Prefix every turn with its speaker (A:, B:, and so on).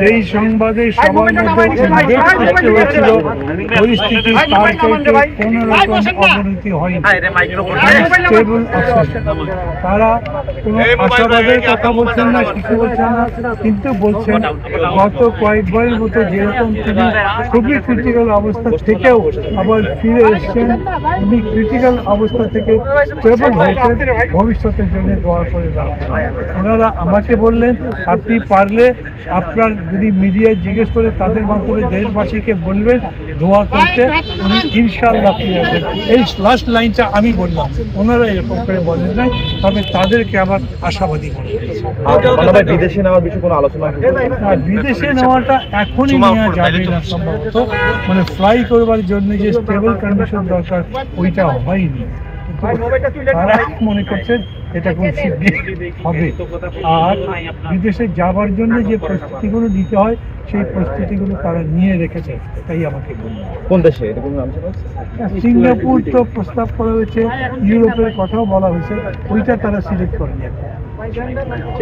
A: যেই সংবাদে সবার মধ্যে হয়েছিল পরিস্থিতি তার থেকে কোন রকম অবনতি হয়নি। তারা কোনো আশাবাদের কথা বলছেন না, কিছু বলছেন না, কিন্তু বলছেন গত কয়েকবারের মতো যেরকম তিনি খুবই ক্রিটিক্যাল অবস্থা থেকেও আবার ফিরে এসছেন, উনি ক্রিটিক্যাল অবস্থা থেকে স্টেবল হয়েছেন, ভবিষ্যতের জন্য দোয়া করে রাখছেন। ওনারা আমাকে বললেন আপনি পারলে আপনার যদি মিডিয়ায় জিজ্ঞেস করে তাদের মাধ্যমে দেশবাসীকে বলবেন দোয়া করতে, উনি ইনশাআল্লাহ ফিরে আসবেন। এই লাস্ট লাইনটা আমি বললাম, ওনারা এরকম করে বলেন নাই, তবে তাদেরকে আবার আশাবাদী করে।
B: বিদেশে নেওয়ার বিষয়ে কোনো আলোচনা?
A: বিদেশে নেওয়াটা এখনই নেওয়া যাবে না সম্ভবত, মানে ফ্লাই করবার জন্য যে স্টেবল কন্ডিশন দরকার ওইটা হয়নি। তারা মনে করছেন এটা খুব শীঘ্রই হবে। আর বিদেশে যাবার জন্য যে প্রস্তুতিগুলো নিতে হয় সেই প্রস্তুতিগুলো তারা নিয়ে রেখেছে, তাই আমাকে বললেন।
B: কোন দেশে?
A: সিঙ্গাপুর তো প্রস্তাব করা হয়েছে, ইউরোপের কথাও বলা হয়েছে, ওইটা তারা সিলেক্ট করেনি।